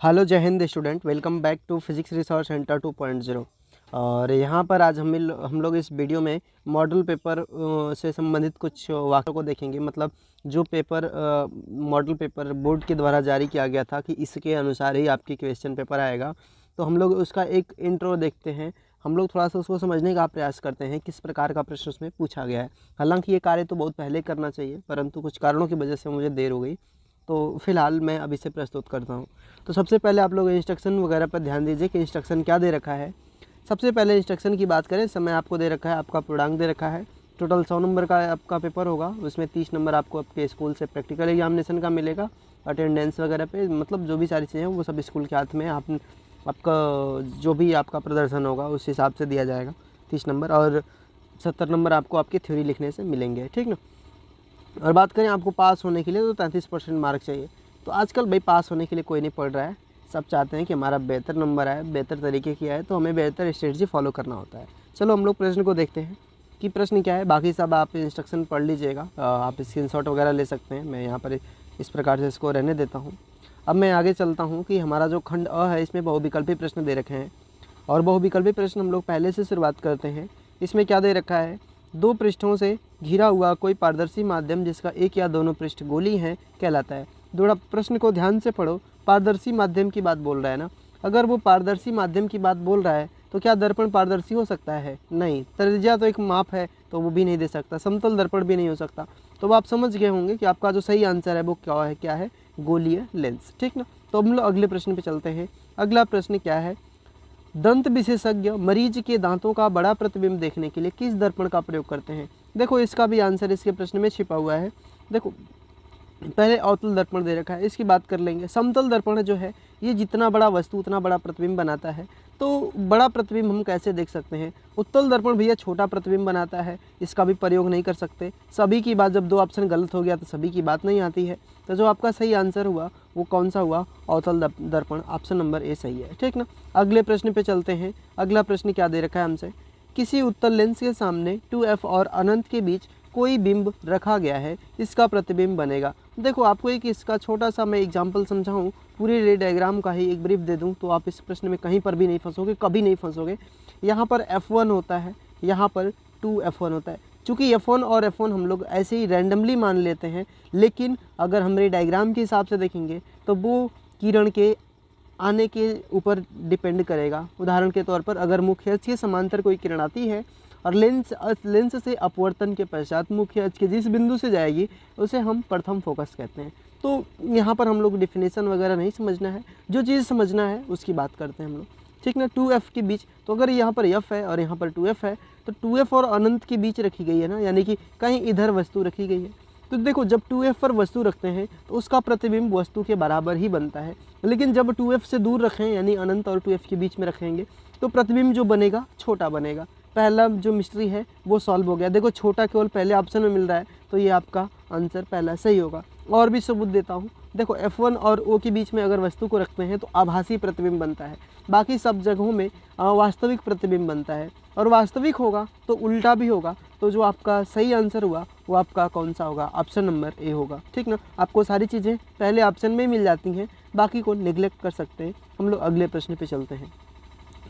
Hello जय हिंद student, welcome back to physics research centre 2.0। और यहाँ पर आज हम लोग इस वीडियो में मॉडल पेपर से संबंधित कुछ वाक्यों को देखेंगे। मतलब जो पेपर मॉडल पेपर बोर्ड के द्वारा जारी किया गया था कि इसके अनुसार ही आपकी क्वेश्चन पेपर आएगा, तो हम लोग उसका एक इंट्रो देखते हैं। हम लोग थोड़ा सा उसको समझने का प्रयास करते हैं किस प्रकार का प्रश्न उसमें पूछा गया है। हालांकि ये कार्य तो बहुत पहले करना चाहिए, परंतु कुछ कारणों की वजह से मुझे देर हो गई, तो फिलहाल मैं अभी से प्रस्तुत करता हूँ। तो सबसे पहले आप लोग इंस्ट्रक्शन वगैरह पर ध्यान दीजिए कि इंस्ट्रक्शन क्या दे रखा है। सबसे पहले इंस्ट्रक्शन की बात करें, समय आपको दे रखा है, आपका पूर्णांक दे रखा है। टोटल 100 नंबर का आपका पेपर होगा, उसमें 30 नंबर आपको आपके स्कूल से प्रैक्टिकल एग्जामिनेशन का मिलेगा। अटेंडेंस वगैरह पे मतलब जो भी सारी चीज़ें हैं वो सब स्कूल के हाथ में आपका जो भी आपका प्रदर्शन होगा उस हिसाब से दिया जाएगा। 30 नंबर और 70 नंबर आपको आपकी थ्योरी लिखने से मिलेंगे, ठीक ना। और बात करें आपको पास होने के लिए तो 33% मार्क चाहिए। तो आजकल भाई पास होने के लिए कोई नहीं पढ़ रहा है, सब चाहते हैं कि हमारा बेहतर नंबर आए, बेहतर तरीके की आए, तो हमें बेहतर स्ट्रेटजी फॉलो करना होता है। चलो हम लोग प्रश्न को देखते हैं कि प्रश्न क्या है। बाकी सब आप इंस्ट्रक्शन पढ़ लीजिएगा, आप स्क्रीनशॉट वगैरह ले सकते हैं। मैं यहाँ पर इस प्रकार से इसको रहने देता हूँ। अब मैं आगे चलता हूँ कि हमारा जो खंड अ है इसमें बहुविकल्पी प्रश्न दे रखे हैं, और बहुविकल्पी प्रश्न हम लोग पहले से शुरुआत करते हैं। इसमें क्या दे रखा है, दो पृष्ठों से घिरा हुआ कोई पारदर्शी माध्यम जिसका एक या दोनों पृष्ठ गोली हैं कहलाता है। थोड़ा प्रश्न को ध्यान से पढ़ो, पारदर्शी माध्यम की बात बोल रहा है ना। अगर वो पारदर्शी माध्यम की बात बोल रहा है तो क्या दर्पण पारदर्शी हो सकता है? नहीं। त्रिज्या तो एक माप है, तो वो भी नहीं दे सकता। समतल दर्पण भी नहीं हो सकता। तो आप समझ गए होंगे कि आपका जो सही आंसर है वो क्या है, गोलीय लेंस, ठीक ना। तो हम लोग अगले प्रश्न पे चलते हैं। अगला प्रश्न क्या है, दंत विशेषज्ञ मरीज के दांतों का बड़ा प्रतिबिंब देखने के लिए किस दर्पण का प्रयोग करते हैं? देखो इसका भी आंसर इसके प्रश्न में छिपा हुआ है। देखो पहले अवतल दर्पण दे रखा है, इसकी बात कर लेंगे। समतल दर्पण जो है ये जितना बड़ा वस्तु उतना बड़ा प्रतिबिंब बनाता है। तो बड़ा प्रतिबिंब हम कैसे देख सकते हैं? उत्तल दर्पण भैया छोटा प्रतिबिंब बनाता है, इसका भी प्रयोग नहीं कर सकते। सभी की बात, जब दो ऑप्शन गलत हो गया तो सभी की बात नहीं आती है। तो जो आपका सही आंसर हुआ वो कौन सा हुआ? अवतल दर्पण, ऑप्शन नंबर ए सही है, ठीक ना। अगले प्रश्न पे चलते हैं। अगला प्रश्न क्या दे रखा है हमसे, किसी उत्तल लेंस के सामने 2f और अनंत के बीच कोई बिंब रखा गया है, इसका प्रतिबिंब बनेगा। देखो आपको एक इसका छोटा सा मैं एग्जांपल समझाऊं, पूरे रे डायग्राम का ही एक ब्रीफ दे दूं तो आप इस प्रश्न में कहीं पर भी नहीं फंसोगे, कभी नहीं फंसोगे। यहाँ पर f1 होता है, यहाँ पर 2f1 होता है। चूँकि f1 और f1 हम लोग ऐसे ही रैंडमली मान लेते हैं, लेकिन अगर हम रे डायग्राम के हिसाब से देखेंगे तो वो किरण के आने के ऊपर डिपेंड करेगा। उदाहरण के तौर पर अगर मुख्य अक्ष के समांतर कोई किरण आती है और लेंस से अपवर्तन के पश्चात मुख्य अक्ष के जिस बिंदु से जाएगी उसे हम प्रथम फोकस कहते हैं। तो यहाँ पर हम लोग डिफिनेशन वगैरह नहीं समझना है, जो चीज़ समझना है उसकी बात करते हैं हम लोग, ठीक ना। 2f के बीच, तो अगर यहाँ पर f है और यहाँ पर 2f है तो 2f और अनंत के बीच रखी गई है ना, यानी कि कहीं इधर वस्तु रखी गई है। तो देखो जब 2f पर वस्तु रखते हैं तो उसका प्रतिबिंब वस्तु के बराबर ही बनता है, लेकिन जब 2f से दूर रखें यानी अनंत और 2f के बीच में रखेंगे तो प्रतिबिंब जो बनेगा छोटा बनेगा। पहला जो मिस्ट्री है वो सॉल्व हो गया। देखो छोटा केवल पहले ऑप्शन में मिल रहा है, तो ये आपका आंसर पहला सही होगा। और भी सबूत देता हूँ। देखो f1 और o के बीच में अगर वस्तु को रखते हैं तो आभासी प्रतिबिंब बनता है, बाकी सब जगहों में वास्तविक प्रतिबिंब बनता है, और वास्तविक होगा तो उल्टा भी होगा। तो जो आपका सही आंसर हुआ वो आपका कौन सा होगा? ऑप्शन नंबर ए होगा, ठीक ना। आपको सारी चीज़ें पहले ऑप्शन में मिल जाती हैं, बाकी को निगलेक्ट कर सकते हैं। हम लोग अगले प्रश्न पे चलते हैं।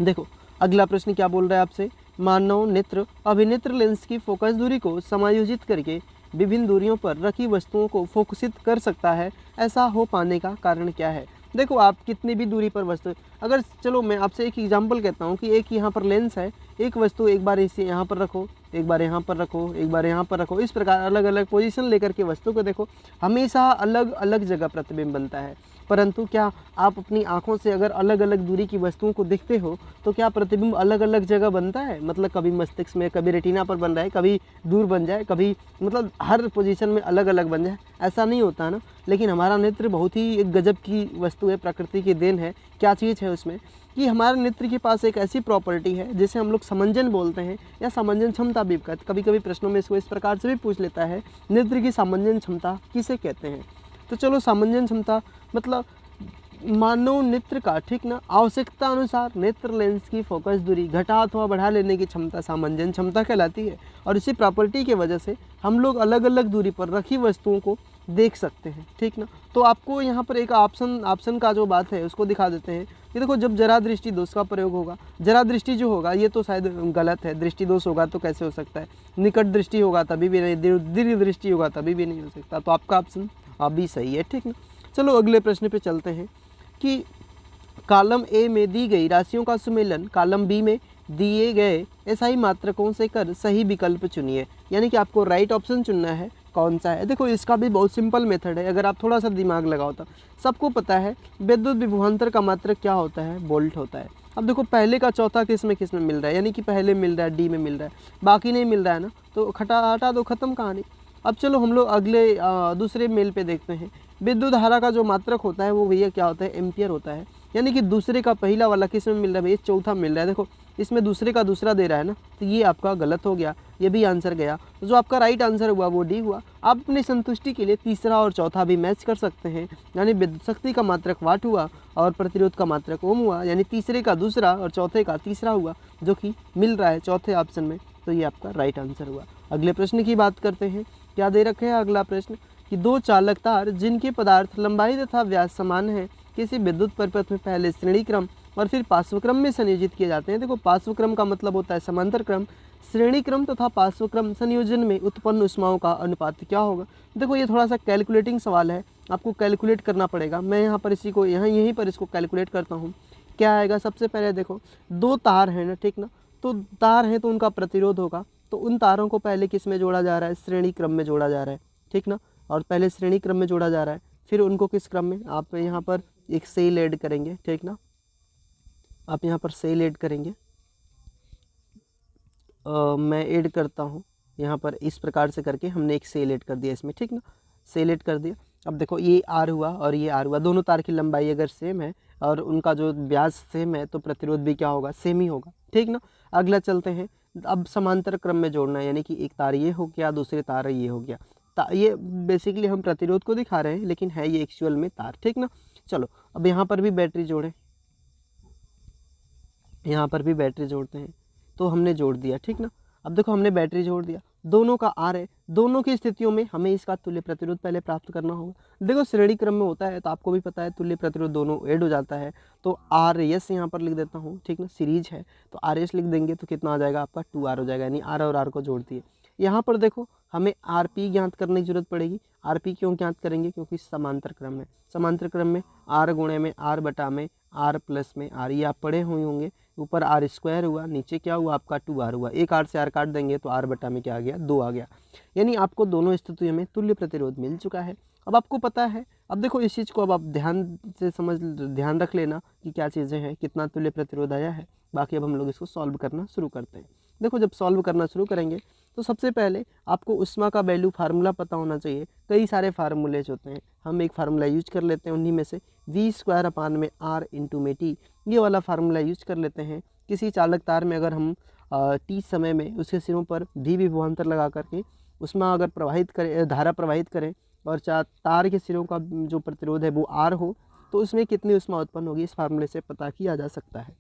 देखो अगला प्रश्न क्या बोल रहा है आपसे, मानव नेत्र अभिनेत्र लेंस की फोकस दूरी को समायोजित करके विभिन्न दूरियों पर रखी वस्तुओं को फोकसित कर सकता है, ऐसा हो पाने का कारण क्या है? देखो आप कितनी भी दूरी पर वस्तु, अगर चलो मैं आपसे एक एग्जांपल कहता हूँ कि एक यहाँ पर लेंस है, एक वस्तु एक बार इसे यहाँ पर रखो, एक बार यहाँ पर रखो, एक बार यहाँ पर रखो, इस प्रकार अलग अलग पोजीशन लेकर के वस्तु को देखो, हमेशा अलग अलग जगह प्रतिबिंब बनता है। परंतु क्या आप अपनी आँखों से अगर अलग अलग दूरी की वस्तुओं को देखते हो तो क्या प्रतिबिंब अलग अलग जगह बनता है? मतलब कभी मस्तिष्क में, कभी रेटिना पर बन रहा है, कभी दूर बन जाए, कभी मतलब हर पोजीशन में अलग अलग बन जाए, ऐसा नहीं होता ना। लेकिन हमारा नेत्र बहुत ही एक गजब की वस्तु है, प्रकृति की देन है। क्या चीज़ है उसमें कि हमारे नेत्र के पास एक ऐसी प्रॉपर्टी है जिसे हम लोग समंजन बोलते हैं, या समंजन क्षमता भी कहते। कभी कभी प्रश्नों में इसको इस प्रकार से भी पूछ लेता है, नेत्र की समंजन क्षमता किसे कहते हैं? तो चलो समंजन क्षमता मतलब मानव नेत्र का, ठीक ना, आवश्यकता अनुसार नेत्र लेंस की फोकस दूरी घटा अथवा बढ़ा लेने की क्षमता सामंजन क्षमता कहलाती है। और इसी प्रॉपर्टी की वजह से हम लोग अलग अलग दूरी पर रखी वस्तुओं को देख सकते हैं, ठीक ना। तो आपको यहाँ पर एक ऑप्शन का जो बात है उसको दिखा देते हैं कि देखो जब जरा दृष्टि दोष का प्रयोग होगा, जरा दृष्टि जो होगा ये तो शायद गलत है, दृष्टि दोष होगा तो कैसे हो सकता है, निकट दृष्टि होगा तभी भी नहीं, दीर्घ दृष्टि होगा तभी भी नहीं हो सकता, तो आपका ऑप्शन अभी सही है, ठीक ना। चलो अगले प्रश्न पे चलते हैं कि कॉलम ए में दी गई राशियों का सुमेलन कॉलम बी में दिए गए एसआई मात्रकों से कर सही विकल्प चुनिए, यानी कि आपको राइट ऑप्शन चुनना है। कौन सा है? देखो इसका भी बहुत सिंपल मेथड है, अगर आप थोड़ा सा दिमाग लगाओ तो सबको पता है विद्युत विभवांतर का मात्रक क्या होता है, वोल्ट होता है। अब देखो पहले का चौथा किस में मिल रहा है, यानी कि पहले मिल रहा है डी में मिल रहा है, बाकी नहीं मिल रहा है ना, तो हटा दो, खत्म कहानी। अब चलो हम लोग अगले दूसरे मेल पे देखते हैं। विद्युत धारा का जो मात्रक होता है वो भैया क्या होता है, एम्पियर होता है, यानी कि दूसरे का पहला वाला किस में मिल रहा है भैया, चौथा मिल रहा है। देखो इसमें दूसरे का दूसरा दे रहा है ना, तो ये आपका गलत हो गया, ये भी आंसर गया। तो जो आपका राइट आंसर हुआ वो डी हुआ। आप अपनी संतुष्टि के लिए तीसरा और चौथा भी मैच कर सकते हैं, यानी विद्युत शक्ति का मात्रक वाट हुआ और प्रतिरोध का मात्रक ओम हुआ, यानी तीसरे का दूसरा और चौथे का तीसरा हुआ, जो कि मिल रहा है चौथे ऑप्शन में, तो ये आपका राइट आंसर हुआ। अगले प्रश्न की बात करते हैं। क्या दे रखे हैं अगला प्रश्न कि दो चालक तार जिनके पदार्थ लंबाई तथा व्यास समान है किसी विद्युत परिपथ में पहले श्रेणी क्रम और फिर पार्श्व क्रम में संयोजित किए जाते हैं। देखो पार्श्व क्रम का मतलब होता है समांतर क्रम, श्रेणी क्रम तथा पार्श्व क्रम संयोजन में उत्पन्न ऊष्माओं का अनुपात क्या होगा। देखो ये थोड़ा सा कैलकुलेटिंग सवाल है, आपको कैलकुलेट करना पड़ेगा। मैं यहाँ पर इसी को यहीं पर इसको कैलकुलेट करता हूँ। क्या आएगा, सबसे पहले देखो दो तार है ना, ठीक ना, तो तार है तो उनका प्रतिरोध होगा, तो उन तारों को पहले किस में जोड़ा जा रहा है, श्रेणी क्रम में जोड़ा जा रहा है, ठीक ना, और पहले श्रेणी क्रम में जोड़ा जा रहा है, फिर उनको किस क्रम में, आप यहाँ पर एक सेल ऐड करेंगे, ठीक ना, आप यहाँ पर सेल ऐड करेंगे। मैं ऐड करता हूँ यहाँ पर, इस प्रकार से करके हमने एक सेल ऐड कर दिया इसमें, ठीक ना, सेल ऐड कर दिया। अब देखो ये आर हुआ और ये आर हुआ, दोनों तार की लंबाई अगर सेम है और उनका जो व्यास सेम है तो प्रतिरोध भी क्या होगा, सेम ही होगा, ठीक ना। अगला चलते हैं, अब समांतर क्रम में जोड़ना है, यानी कि एक तार ये हो गया, दूसरे तार ये हो गया, ये बेसिकली हम प्रतिरोध को दिखा रहे हैं लेकिन है ये एक्चुअल में तार, ठीक ना। चलो अब यहाँ पर भी बैटरी जोड़ें, यहाँ पर भी बैटरी जोड़ते हैं, तो हमने जोड़ दिया, ठीक ना। अब देखो हमने बैटरी जोड़ दिया, दोनों का आर है, दोनों की स्थितियों में हमें इसका तुल्य प्रतिरोध पहले प्राप्त करना होगा। देखो श्रेणी क्रम में होता है तो आपको भी पता है तुल्य प्रतिरोध दोनों ऐड हो जाता है, तो आर एस यहाँ पर लिख देता हूँ, ठीक ना, सीरीज है तो आर एस लिख देंगे तो कितना आ जाएगा आपका 2R हो जाएगा, यानी आर और आर को जोड़ दिए। यहाँ पर देखो हमें आर पी ज्ञात करने की जरूरत पड़ेगी। आर पी क्यों ज्ञात करेंगे, क्योंकि समांतर क्रम है, समांतर क्रम में आर गुणे में आर बटा में आर प्लस में आर, ये आप पढ़े हुए होंगे। ऊपर आर स्क्वायर हुआ, नीचे क्या हुआ आपका 2R हुआ, एक आर से आर काट देंगे तो आर बटा में क्या आ गया, 2 आ गया, यानी आपको दोनों स्थितियों में तुल्य प्रतिरोध मिल चुका है। अब आपको पता है, अब देखो इस चीज़ को अब आप ध्यान रख लेना कि क्या चीज़ें हैं, कितना तुल्य प्रतिरोध आया है। बाकी अब हम लोग इसको सॉल्व करना शुरू करते हैं। देखो जब सॉल्व करना शुरू करेंगे तो सबसे पहले आपको उष्मा का वैल्यू फार्मूला पता होना चाहिए। कई सारे फार्मूलेज होते हैं, हम एक फार्मूला यूज कर लेते हैं, उन्हीं में से V²/R इंटू में T, ये वाला फार्मूला यूज कर लेते हैं। किसी चालक तार में अगर हम T समय में उसके सिरों पर V विभवांतर लगा करके उष्मा अगर प्रवाहित करें, धारा प्रवाहित करें और तार के सिरों का जो प्रतिरोध है वो R हो, तो उसमें कितनी उष्मा उत्पन्न होगी, इस फार्मूले से पता किया जा सकता है,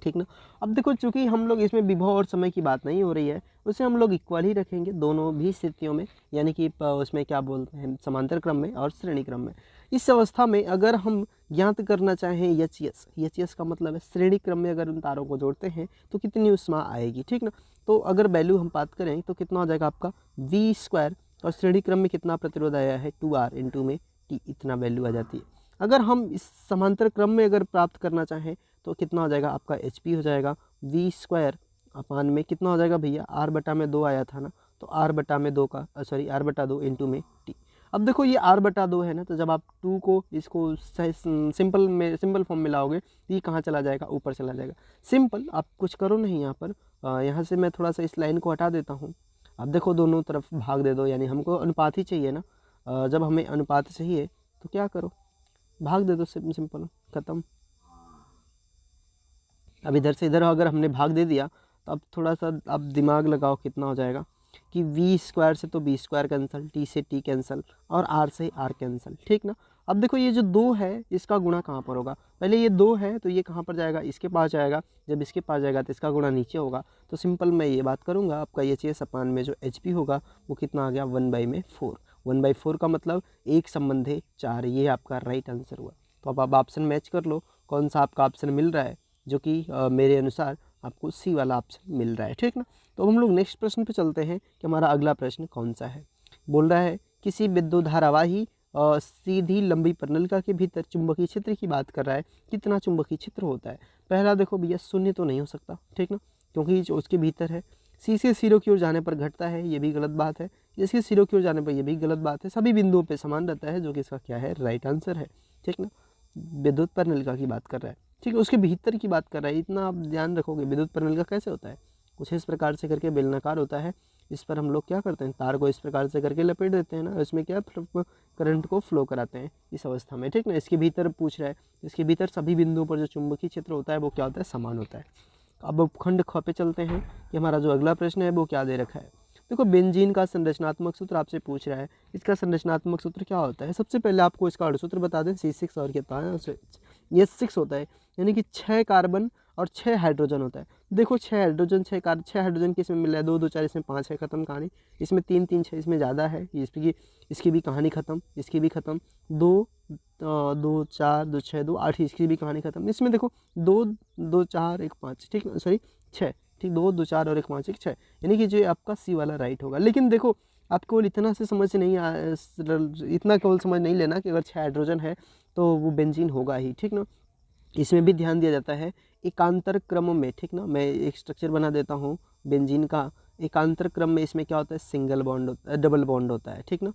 ठीक ना। अब देखो चूंकि हम लोग इसमें विभव और समय की बात नहीं हो रही है, उसे हम लोग इक्वल ही रखेंगे दोनों भी स्थितियों में, यानी कि उसमें क्या बोलते हैं, समांतर क्रम में और श्रेणी क्रम में। इस अवस्था में अगर हम ज्ञात करना चाहें एच का मतलब है श्रेणी क्रम में अगर उन तारों को जोड़ते हैं तो कितनी उष्मा आएगी, ठीक ना। तो अगर वैल्यू हम बात करें तो कितना हो जाएगा आपका V² और श्रेणी क्रम में कितना प्रतिरोध आया है 2R इंटू में T, इतना वैल्यू आ जाती है। अगर हम इस समांतर क्रम में अगर प्राप्त करना चाहें तो कितना हो जाएगा आपका HP हो जाएगा V² में कितना हो जाएगा भैया, R बटा में 2 आया था ना, तो R बटा में 2 का R बटा 2 इंटू में T। अब देखो ये R बटा 2 है ना, तो जब आप 2 को इसको सिंपल फॉर्म में लाओगे तो ये कहाँ चला जाएगा, ऊपर चला जाएगा। सिंपल, आप कुछ करो नहीं यहाँ पर, यहाँ से मैं थोड़ा सा इस लाइन को हटा देता हूँ। अब देखो दोनों तरफ भाग दे दो, यानी हमको अनुपात ही चाहिए ना, जब हमें अनुपात चाहिए तो क्या करो, भाग दे दो, सिंपल, ख़त्म। अब इधर से इधर अगर हमने भाग दे दिया तो अब थोड़ा सा आप दिमाग लगाओ, कितना हो जाएगा कि V² से तो V² कैंसिल, T से T कैंसिल और R से R कैंसिल, ठीक ना। अब देखो ये जो 2 है इसका गुणा कहाँ पर होगा, पहले ये 2 है तो ये कहाँ पर जाएगा, इसके पास जाएगा, जब इसके पास जाएगा तो इसका गुणा नीचे होगा। तो सिंपल मैं ये बात करूँगा, आपका HS में जो HP होगा वो कितना आ गया 1/4, 1/4 का मतलब 1 संबंधे 4, ये आपका राइट आंसर हुआ। तो अब आप ऑप्शन मैच कर लो कौन सा आपका ऑप्शन मिल रहा है, जो कि मेरे अनुसार आपको सी वाला ऑप्शन मिल रहा है, ठीक ना। तो अब हम लोग नेक्स्ट प्रश्न पे चलते हैं कि हमारा अगला प्रश्न कौन सा है। बोल रहा है किसी विद्युत धारावाही सीधी लंबी प्रणालिका के भीतर चुंबकीय क्षेत्र की बात कर रहा है, कितना चुंबकीय क्षेत्र होता है। पहला देखो भैया शून्य तो नहीं हो सकता, ठीक ना, क्योंकि जो उसके भीतर है। सी से सिरों की ओर जाने पर घटता है, ये भी गलत बात है। इसके सिरों की ओर जाने पर ये भी गलत बात है। सभी बिंदुओं पे समान रहता है, जो कि इसका क्या है, राइट आंसर है, ठीक ना। विद्युत प्रणालिका की बात कर रहा है, ठीक है, उसके भीतर की बात कर रहा है। इतना आप ध्यान रखोगे विद्युत प्रणालिका कैसे होता है, कुछ इस प्रकार से करके बेलनाकार होता है। इस पर हम लोग क्या करते हैं, तार को इस प्रकार से करके लपेट देते हैं ना, इसमें क्या करंट को फ्लो कराते हैं इस अवस्था में, ठीक ना। इसके भीतर पूछ रहा है, इसके भीतर सभी बिंदुओं पर जो चुंबकीय क्षेत्र होता है वो क्या होता है, समान होता है। अब खंड ख पे चलते हैं कि हमारा जो अगला प्रश्न है वो क्या दे रखा है। देखो बेंजीन का संरचनात्मक सूत्र आपसे पूछ रहा है, इसका संरचनात्मक सूत्र क्या होता है। सबसे पहले आपको इसका अणुसूत्र बता दें, C6 और कितना है, ये 6 होता है, यानी कि 6 कार्बन और 6 हाइड्रोजन होता है। देखो 6 हाइड्रोजन 6 कार्बन 6 हाइड्रोजन किसमें मिल रहा है, 2 2 4, इसमें 5 है, खत्म कहानी। इसमें 3 3 6, इसमें ज़्यादा है, इसकी भी कहानी खत्म, इसकी भी खत्म। 2 2 4 2 6 2 8, इसकी भी कहानी खत्म। इसमें देखो 2 2 4 1 5, ठीक ना, सॉरी 6, ठीक, 2 2 4 और 1 5 1 6, यानी कि जो आपका सी वाला राइट होगा। लेकिन देखो आपको इतना से समझ नहीं इतना केवल समझ नहीं लेना कि अगर 6 हाइड्रोजन है तो वो बेंजीन होगा ही, ठीक ना। इसमें भी ध्यान दिया जाता है एकांतर क्रम में, ठीक ना। मैं एक स्ट्रक्चर बना देता हूँ बेंजीन का। एकांतर क्रम में इसमें क्या होता है, सिंगल बॉन्ड डबल बॉन्ड होता है, ठीक ना।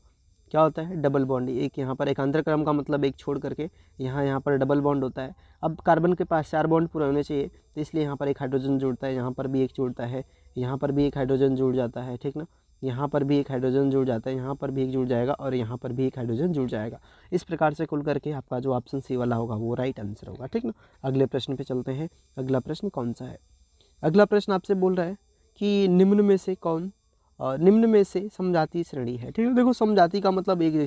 क्या होता है, डबल बॉन्ड। एक यहाँ पर एकांतर क्रम का मतलब एक छोड़ करके यहाँ पर डबल बॉन्ड होता है। अब कार्बन के पास 4 बॉन्ड पूरे होने चाहिए, तो इसलिए यहाँ पर एक हाइड्रोजन जुड़ता है, यहाँ पर भी एक जुड़ता है, यहाँ पर भी एक हाइड्रोजन जुड़ जाता है, ठीक ना। यहाँ पर भी एक हाइड्रोजन जुड़ जाता है, यहाँ पर भी एक जुड़ जाएगा और यहाँ पर भी एक हाइड्रोजन जुड़ जाएगा। इस प्रकार से कुल करके आपका जो ऑप्शन सी वाला होगा वो राइट आंसर होगा, ठीक ना। अगले प्रश्न पे चलते हैं। अगला प्रश्न कौन सा है। अगला प्रश्न आपसे बोल रहा है कि निम्न में से समजातीय श्रेणी है, ठीक है। देखो समजाति का मतलब एक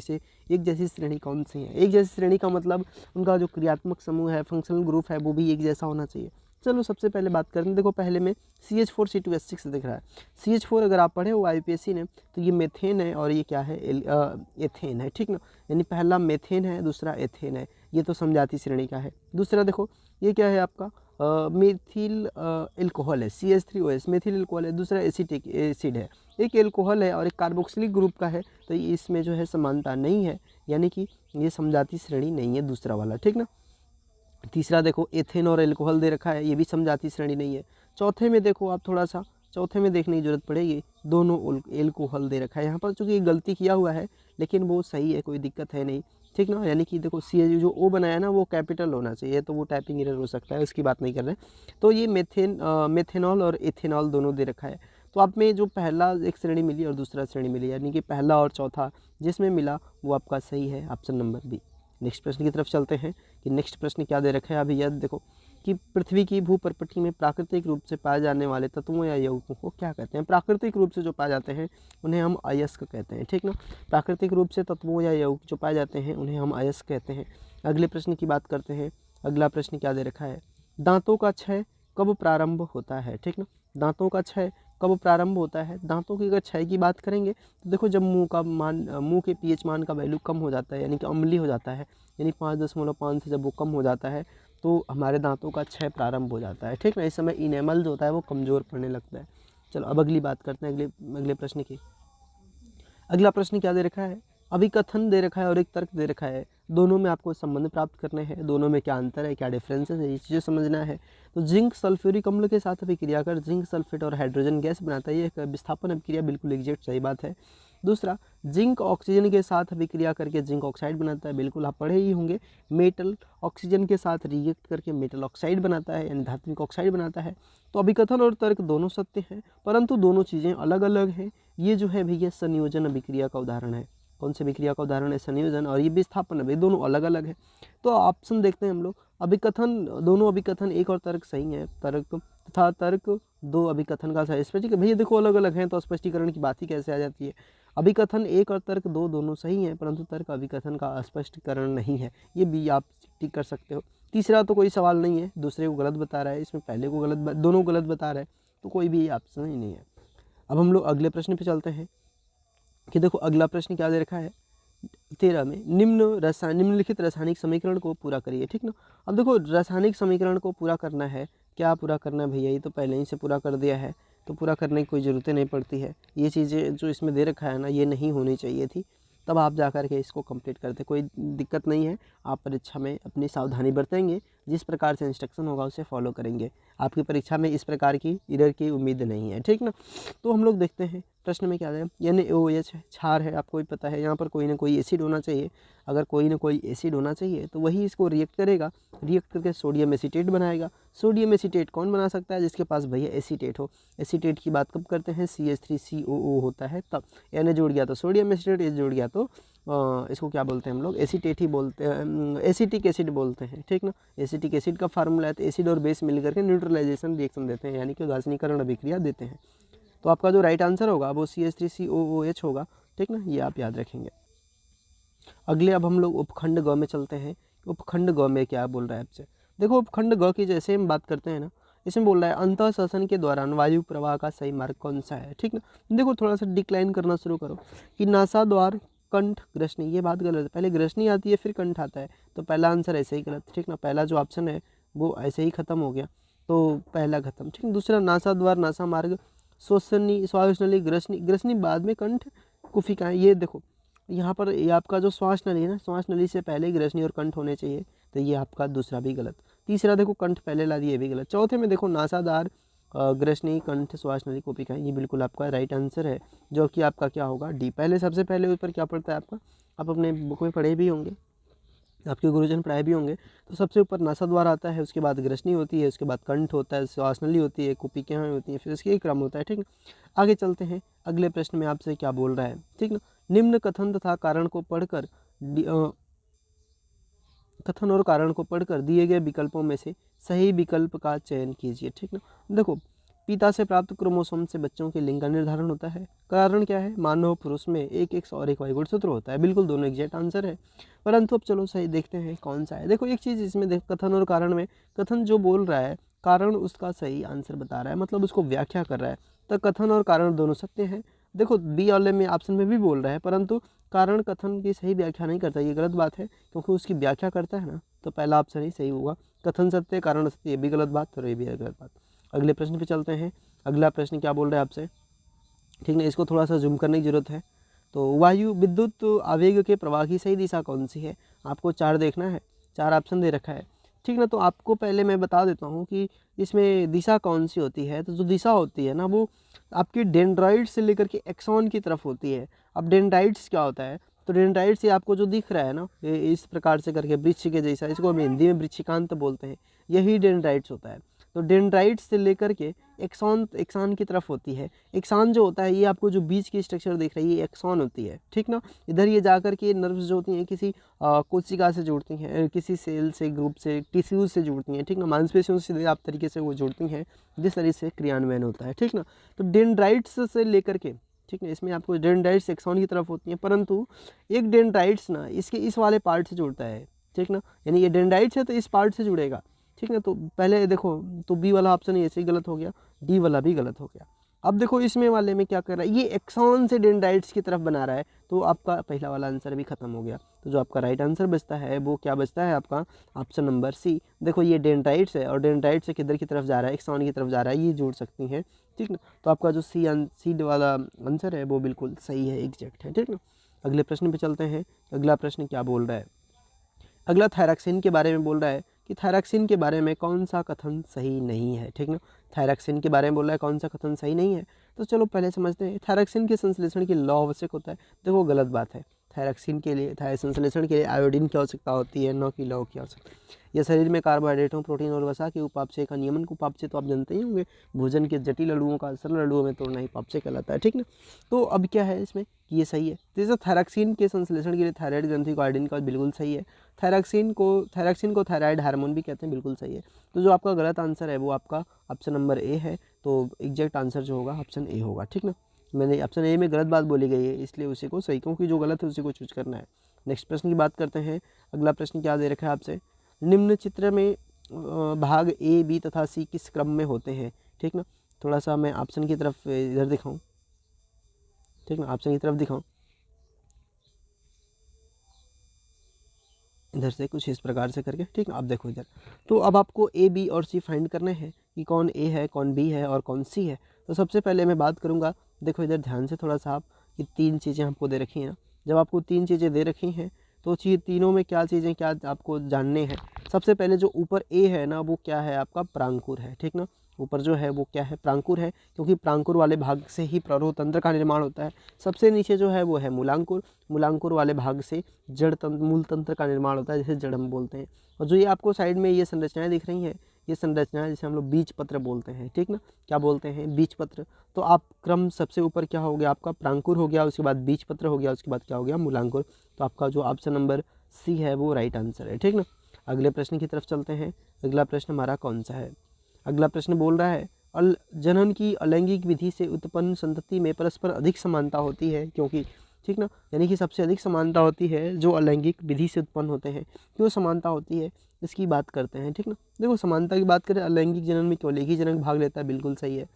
जैसी श्रेणी कौन सी है। एक जैसी श्रेणी का मतलब उनका जो क्रियात्मक समूह है, फंक्शनल ग्रुप है, वो भी एक जैसा होना चाहिए। चलो सबसे पहले बात करते हैं। देखो पहले में CH4C2H6 दिख रहा है। CH4 अगर आप पढ़े हो IUPAC ने, तो ये मेथेन है और ये क्या है, एथेन है, ठीक ना। यानी पहला मेथेन है, दूसरा एथेन है, ये तो समजातीय श्रेणी का है। दूसरा देखो ये क्या है आपका मेथिल एल्कोहल है, CH3OH मेथिल एल्कोहल है। दूसरा एसिटिक एसिड है, एक एल्कोहल है और एक कार्बोक्सिलिक ग्रुप का है, तो इसमें जो है समानता नहीं है, यानी कि ये समजातीय श्रेणी नहीं है दूसरा वाला, ठीक ना। तीसरा देखो एथेन और एल्कोहल दे रखा है, ये भी समजातीय श्रेणी नहीं है। चौथे में देखो आप थोड़ा सा चौथे में देखने की जरूरत पड़ेगी, दोनों एल्कोहल दे रखा है यहाँ पर, चूँकि गलती किया हुआ है लेकिन वो सही है, कोई दिक्कत है नहीं, ठीक ना। यानी कि देखो सी जो ओ बनाया ना वो कैपिटल होना चाहिए, तो वो टाइपिंग एरर हो सकता है, उसकी बात नहीं कर रहे हैं। तो ये मेथेनॉल और इथेनॉल दोनों दे रखा है। तो आप में जो पहला एक श्रेणी मिली और दूसरा श्रेणी मिली, यानी कि पहला और चौथा जिसमें मिला वो आपका सही है, ऑप्शन नंबर बी। नेक्स्ट प्रश्न की तरफ चलते हैं कि नेक्स्ट प्रश्न क्या दे रखा है। अभी याद देखो कि पृथ्वी की भूप्रपटि में प्राकृतिक रूप से पाए जाने वाले तत्वों या यौगिकों को क्या कहते हैं। प्राकृतिक रूप से जो पाए जाते हैं उन्हें हम अयस्क कहते हैं, ठीक ना। प्राकृतिक रूप से तत्वों या यौगिक जो पाए जाते हैं उन्हें हम अयस्क कहते हैं। अगले प्रश्न की बात करते हैं। अगला प्रश्न क्या दे रखा है, दांतों का क्षय कब प्रारंभ होता है, ठीक ना। दांतों का क्षय कब प्रारंभ होता है। दांतों की अगर क्षय की बात करेंगे तो देखो जब मुंह के pH मान का वैल्यू कम हो जाता है, यानी कि अम्लीय हो जाता है, यानी 5.5 से जब वो कम हो जाता है तो हमारे दांतों का क्षय प्रारंभ हो जाता है, ठीक ना। इस समय इनेमल जो होता है वो कमज़ोर पड़ने लगता है। चलो अब अगली बात करते हैं अगले प्रश्न की। अगला प्रश्न क्या दे रखा है, अभिकथन दे रखा है और एक तर्क दे रखा है। दोनों में आपको संबंध प्राप्त करने हैं, दोनों में क्या अंतर है, क्या डिफरेंसेस है, ये चीज़ें समझना है। तो जिंक सल्फ्यूरिक अम्ल के साथ अभिक्रिया कर जिंक सल्फेट और हाइड्रोजन गैस बनाता है, ये एक विस्थापन अभिक्रिया बिल्कुल एग्जैक्ट सही बात है। दूसरा, जिंक ऑक्सीजन के साथ अभिक्रिया करके जिंक ऑक्साइड बनाता है, बिल्कुल आप पढ़े ही होंगे। मेटल ऑक्सीजन के साथ रिएक्ट करके मेटल ऑक्साइड बनाता है, यानी धात्विक ऑक्साइड बनाता है। तो अभिकथन और तर्क दोनों सत्य हैं, परंतु दोनों चीज़ें अलग अलग हैं। ये जो है भैया संयोजन अभिक्रिया का उदाहरण है। कौन सी अभिक्रिया का उदाहरण है, संयोजन, और ये विस्थापन अभी दोनों अलग अलग है। तो ऑप्शन देखते हैं हम लोग। अभिकथन, दोनों अभिकथन एक और तर्क सही है, तर्क तथा तर्क दो अभिकथन का सही स्पष्टीकरण। भैया देखो अलग अलग हैं तो स्पष्टीकरण की बात ही कैसे आ जाती है। अभिकथन एक और तर्क दो दोनों सही हैं, परंतु तर्क अभिकथन का स्पष्टीकरण नहीं है, ये भी आप ठीक कर सकते हो। तीसरा तो कोई सवाल नहीं है, दूसरे को गलत बता रहा है, इसमें पहले को दोनों गलत बता रहा है, तो कोई भी ऑप्शन ही नहीं है। अब हम लोग अगले प्रश्न पे चलते हैं। कि देखो अगला प्रश्न क्या दे रखा है 13 में, निम्नलिखित रासायनिक समीकरण को पूरा करिए, ठीक ना। अब देखो रासायनिक समीकरण को पूरा करना है, क्या पूरा करना है भैया, ये तो पहले ही से पूरा कर दिया है, तो पूरा करने की कोई ज़रूरत नहीं पड़ती है। ये चीज़ें जो इसमें दे रखा है ना, ये नहीं होनी चाहिए थी, तब आप जा कर के इसको कंप्लीट करते, कोई दिक्कत नहीं है। आप परीक्षा में अपनी सावधानी बरतेंगे, जिस प्रकार से इंस्ट्रक्शन होगा उसे फॉलो करेंगे, आपकी परीक्षा में इस प्रकार की एरर की उम्मीद नहीं है, ठीक ना। तो हम लोग देखते हैं प्रश्न में क्या है, NaOH क्षार है, आपको भी पता है, यहाँ पर कोई ना कोई एसिड होना चाहिए। अगर कोई ना कोई एसिड होना चाहिए तो वही इसको रिएक्ट करेगा, रिएक्ट करके सोडियम एसीटेट बनाएगा। सोडियम एसीटेट कौन बना सकता है, जिसके पास भैया एसीटेट हो। एसीटेट की बात कब करते हैं, CH3COO होता है तब, Na जुड़ गया तो सोडियम एसीटेट, H जुड़ गया तो इसको क्या बोलते हैं हम लोग, एसीटेट ही बोलते हैं, एसिटिक एसिड बोलते हैं, ठीक ना। एसिटिक एसिड का फार्मूला है, तो एसिड और बेस मिल करके न्यूट्रलाइजेशन रिएक्शन देते हैं, यानी कि उदासीनीकरण अभिक्रिया देते हैं। तो आपका जो राइट आंसर होगा वो CH3COOH होगा, ठीक ना, ये आप याद रखेंगे। अगले अब हम लोग उपखंड ग में चलते हैं। उपखंड ग में क्या बोल रहा है आपसे, देखो उपखंड ग की जैसे हम बात करते हैं ना, इसमें बोल रहा है अंतः श्वसन के दौरान वायु प्रवाह का सही मार्ग कौन सा है, ठीक ना। देखो थोड़ा सा डिक्लाइन करना शुरू करो कि नासा द्वार कंठ ग्रसनी, ये बात गलत है, पहले ग्रसनी आती है फिर कंठ आता है, तो पहला आंसर ऐसे ही गलत, ठीक ना। पहला जो ऑप्शन है वो ऐसे ही खत्म हो गया, तो पहला खत्म, ठीक। दूसरा नासा द्वार नासा मार्ग श्वसनी श्वास नली ग्रसनी, ग्रसनी बाद में कंठ कुफिकाएँ, ये देखो यहाँ पर ये आपका जो श्वास नली है ना, श्वास नली से पहले ग्रसनी और कंठ होने चाहिए, तो ये आपका दूसरा भी गलत। तीसरा देखो कंठ पहले ला दिए, ये भी गलत। चौथे में देखो नासादार ग्रसनी कंठ श्वास नली कोपिकाएँ, ये बिल्कुल आपका राइट आंसर है, जो कि आपका क्या होगा डी। पहले सबसे पहले ऊपर क्या पड़ता है आपका, आप अपने बुक में पढ़े भी होंगे, आपके गुरुजन पढ़ाए भी होंगे, तो सबसे ऊपर नासाद्वार आता है, उसके बाद ग्रसनी होती है, उसके बाद कंठ होता है, श्वास नली होती है, कुपिकाएँ होती हैं, फिर इसके एक क्रम होता है, ठीक है। आगे चलते हैं, अगले प्रश्न में आपसे क्या बोल रहा है, ठीक ना। निम्न कथन तथा कारण को पढ़कर कथन और कारण को पढ़कर दिए गए विकल्पों में से सही विकल्प का चयन कीजिए, ठीक ना। देखो पिता से प्राप्त क्रोमोसोम से बच्चों के लिंग का निर्धारण होता है। कारण क्या है, मानव पुरुष में एक एक्स और एक वाई गुणसूत्र होता है, बिल्कुल दोनों एग्जैक्ट आंसर है। परंतु अब चलो सही देखते हैं कौन सा है। देखो एक चीज़ इसमें देख, कथन और कारण में, कथन जो बोल रहा है, कारण उसका सही आंसर बता रहा है, मतलब उसको व्याख्या कर रहा है, तो कथन और कारण दोनों सत्य हैं। देखो बी वाले में ऑप्शन में भी बोल रहा है, परंतु कारण कथन की सही व्याख्या नहीं करता, ये गलत बात है, क्योंकि उसकी व्याख्या करता है ना, तो पहला ऑप्शन ही सही होगा। कथन सत्य कारण सत्य, ये भी गलत बात और ये भी गलत बात। अगले प्रश्न पे चलते हैं। अगला प्रश्न क्या बोल रहा है आपसे, ठीक ना, इसको थोड़ा सा जूम करने की जरूरत है। तो वायु विद्युत आवेग के प्रवाह की सही दिशा कौन सी है, आपको 4 देखना है, 4 ऑप्शन दे रखा है, ठीक ना। तो आपको पहले मैं बता देता हूँ कि इसमें दिशा कौन सी होती है। तो जो दिशा होती है ना, वो आपकी डेंड्राइट्स से लेकर के एक्सॉन की तरफ होती है। अब डेंड्राइट्स क्या होता है, तो डेंड्राइट्स ये आपको जो दिख रहा है ना, ये इस प्रकार से करके वृक्ष के जैसा, इसको हम हिंदी में वृक्षिकांत बोलते हैं, यही डेंड्राइट्स होता है। तो डेंड्राइट्स से लेकर के एक्सान की तरफ होती है। एक्सान जो होता है, ये आपको जो बीच की स्ट्रक्चर दिख रही है, ये एक्सॉन होती है, ठीक ना। इधर ये जाकर के नर्व्स जो होती हैं किसी कोशिका से जुड़ती हैं, किसी सेल से, ग्रुप से, टिश्यूज से जुड़ती हैं, ठीक ना, मांसपेशियों से आप तरीके से वो जुड़ती हैं, जिस तरीके से क्रियान्वयन होता है, ठीक ना। तो डेंड्राइट्स से लेकर के, ठीक है, इसमें आपको डेंड्राइट्स एक्सॉन की तरफ होती हैं, परंतु एक डेंड्राइट्स ना इसके इस वाले पार्ट से जुड़ता है, ठीक ना, यानी ये डेंड्राइट्स है तो इस पार्ट से जुड़ेगा, ठीक है। तो पहले देखो, तो बी वाला ऑप्शन ऐसे ही गलत हो गया, डी वाला भी गलत हो गया। अब देखो इसमें वाले में क्या कर रहा है, ये एक्सॉन से डेंड्राइट्स की तरफ बना रहा है, तो आपका पहला वाला आंसर भी खत्म हो गया। तो जो आपका राइट आंसर बचता है वो क्या बचता है आपका, ऑप्शन नंबर सी। देखो ये डेंड्राइट्स है और डेंड्राइट्स से किधर की तरफ जा रहा है, एक्सॉन की तरफ जा रहा है, ये जुड़ सकती हैं, ठीक ना। तो आपका जो सी वाला आंसर है वो बिल्कुल सही है, एग्जैक्ट है, ठीक ना। अगले प्रश्न पे चलते हैं। अगला प्रश्न क्या बोल रहा है, अगला थायरॉक्सिन के बारे में बोल रहा है कि थायरॉक्सिन के बारे में कौन सा कथन सही नहीं है, ठीक ना। थायरॉक्सिन के बारे में बोल रहा है कौन सा कथन सही नहीं है, तो चलो पहले समझते हैं। थायरॉक्सिन के संश्लेषण की लौ आवश्यक होता है, देखो गलत बात है। थायरॉक्सिन के लिए, संश्लेषण के लिए आयोडीन की आवश्यकता होती है, न कि लौ की आवश्यकता। यह शरीर में कार्बोहाइड्रेटों, प्रोटीन और वसा के उपापचय का नियमन, उपापचय तो आप जानते ही होंगे, भोजन के जटिल अणुओं का सरल अणुओं में तोड़ना ही उपापचय कहलाता है, ठीक ना। तो अब क्या है इसमें कि ये सही है, तो जैसे थायरॉक्सिन के संश्लेषण के लिए थायराइड ग्रंथि को आयोडीन का बिल्कुल सही है। थायरॉक्सिन को थायराइड हार्मोन भी कहते हैं, बिल्कुल सही है। तो जो आपका गलत आंसर है वो आपका ऑप्शन नंबर ए है, तो एग्जैक्ट आंसर जो होगा ऑप्शन ए होगा, ठीक ना। मैंने ऑप्शन ए में गलत बात बोली गई है, इसलिए उसी को सही, क्योंकि जो गलत है उसी को चूज करना है। नेक्स्ट प्रश्न की बात करते हैं। अगला प्रश्न क्या दे रखा है आपसे, निम्न चित्र में भाग ए, बी तथा सी किस क्रम में होते हैं, ठीक ना। थोड़ा सा मैं ऑप्शन की तरफ इधर दिखाऊं, ठीक ना, ऑप्शन की तरफ दिखाऊं, इधर से कुछ इस प्रकार से करके, ठीक है। आप देखो इधर, तो अब आपको ए, बी और सी फाइंड करने हैं कि कौन ए है, कौन बी है और कौन सी है। तो सबसे पहले मैं बात करूँगा, देखो इधर ध्यान से थोड़ा सा आप, ये 3 चीज़ें आपको दे रखी हैं। जब आपको 3 चीज़ें दे रखी हैं तो तीनों में क्या चीज़ें क्या आपको जानने हैं। सबसे पहले जो ऊपर ए है ना, वो क्या है आपका प्रांकुर है, ठीक ना। ऊपर जो है वो क्या है, प्रांकुर है, क्योंकि प्रांकुर वाले भाग से ही प्ररोतंत्र का निर्माण होता है। सबसे नीचे जो है वो है मूलांकुर, मूलांकुर वाले भाग से जड़ तंत्र, मूल तंत्र का निर्माण होता है, जैसे जड़ हम बोलते हैं। और जो ये आपको साइड में ये संरचनाएं दिख रही हैं, ये संरचनाएं जिसे हम लोग बीज पत्र बोलते हैं, ठीक ना। क्या बोलते हैं, बीज पत्र। तो आप क्रम सबसे ऊपर क्या हो गया आपका, प्रांकुर हो गया, उसके बाद बीज पत्र हो गया, उसके बाद क्या हो गया, मूलांकुर। तो आपका जो ऑप्शन नंबर सी है वो राइट आंसर है, ठीक ना। अगले प्रश्न की तरफ चलते हैं। अगला प्रश्न हमारा कौन सा है। अगला प्रश्न बोल रहा है, जनन की अलैंगिक विधि से उत्पन्न संतति में परस्पर अधिक समानता होती है, क्योंकि, ठीक ना। यानी कि सबसे अधिक समानता होती है जो अलैंगिक विधि से उत्पन्न होते हैं। क्यों समानता होती है इसकी बात करते हैं, ठीक ना। देखो समानता की बात करें, अलैंगिक जनन में केवल एक ही जनक भाग लेता है, बिल्कुल सही है।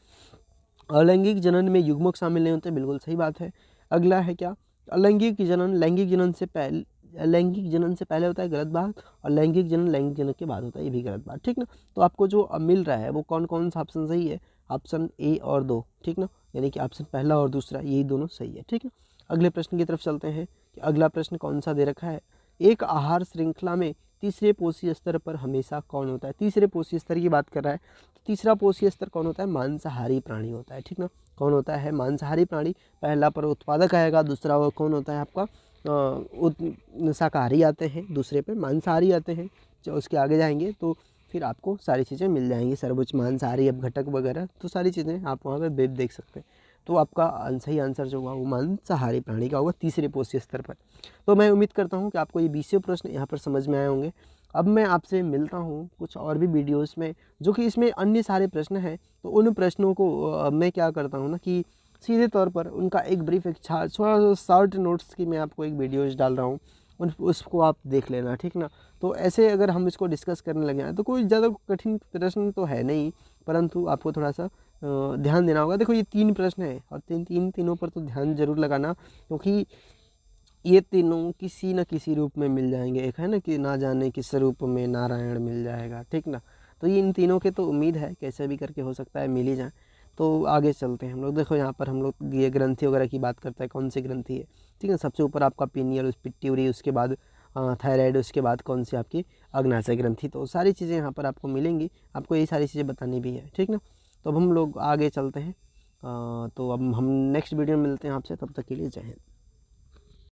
अलैंगिक जनन में युग्मक शामिल नहीं होते, बिल्कुल सही बात है। अगला है क्या, अलैंगिक जनन लैंगिक जनन से पहले, लैंगिक जनन से पहले होता है, गलत बात। और लैंगिक जनन लैंगिक जनन के बाद होता है, ये भी गलत बात, ठीक ना। तो आपको जो मिल रहा है वो कौन कौन सा ऑप्शन सही है, ऑप्शन ए और 2, ठीक ना। यानी कि ऑप्शन पहला और दूसरा, यही दोनों सही है, ठीक ना। अगले प्रश्न की तरफ चलते हैं कि अगला प्रश्न कौन सा दे रखा है। एक आहार श्रृंखला में तीसरे पोषी स्तर पर हमेशा कौन होता है। तीसरे पोषी स्तर की बात कर रहा है, तो तीसरा पोषी स्तर कौन होता है, मांसाहारी प्राणी होता है, ठीक ना। कौन होता है, मांसाहारी प्राणी। पहला पर उत्पादक आएगा, दूसरा वो कौन होता है आपका, शाकाहारी आते हैं, दूसरे पे मांसाहारी आते हैं। जो उसके आगे जाएंगे तो फिर आपको सारी चीज़ें मिल जाएंगी, सर्वोच्च मांसाहारी अपघटक वगैरह, तो सारी चीज़ें आप वहाँ पे देख सकते हैं। तो आपका सही आंसर जो होगा वो मांसाहारी प्राणी का होगा, तीसरे पोषी स्तर पर। तो मैं उम्मीद करता हूँ कि आपको ये 20 प्रश्न यहाँ पर समझ में आए होंगे। अब मैं आपसे मिलता हूँ कुछ और भी वीडियोस में, जो कि इसमें अन्य सारे प्रश्न हैं। तो उन प्रश्नों को मैं क्या करता हूँ ना कि सीधे तौर पर उनका एक ब्रीफ, एक थोड़ा शॉर्ट नोट्स की मैं आपको एक वीडियोज डाल रहा हूँ, उसको आप देख लेना, ठीक ना। तो ऐसे अगर हम इसको डिस्कस करने लगे हैं तो कोई ज़्यादा कठिन प्रश्न तो है नहीं, परंतु आपको थोड़ा सा ध्यान देना होगा। देखो ये 3 प्रश्न है और तीनों पर तो ध्यान जरूर लगाना, क्योंकि ये तीनों किसी न किसी रूप में मिल जाएंगे। एक है ना कि ना जाने किस रूप में नारायण मिल जाएगा, ठीक ना। तो ये इन तीनों के तो उम्मीद है कैसे भी करके हो सकता है मिल ही जाए। तो आगे चलते हैं हम लोग। देखो यहाँ पर हम लोग ये ग्रंथि वगैरह की बात करते हैं, कौन सी ग्रंथि है, ठीक है। सबसे ऊपर आपका पीनियल, उस पिट्यूरी, उसके बाद थायराइड, उसके बाद कौन सी आपकी अग्नाशय ग्रंथि। तो सारी चीज़ें यहाँ पर आपको मिलेंगी, आपको यही सारी चीज़ें बतानी भी है, ठीक ना। तो अब हम लोग आगे चलते हैं। तो अब हम नेक्स्ट वीडियो में मिलते हैं आपसे, तब तक के लिए जय हिंद।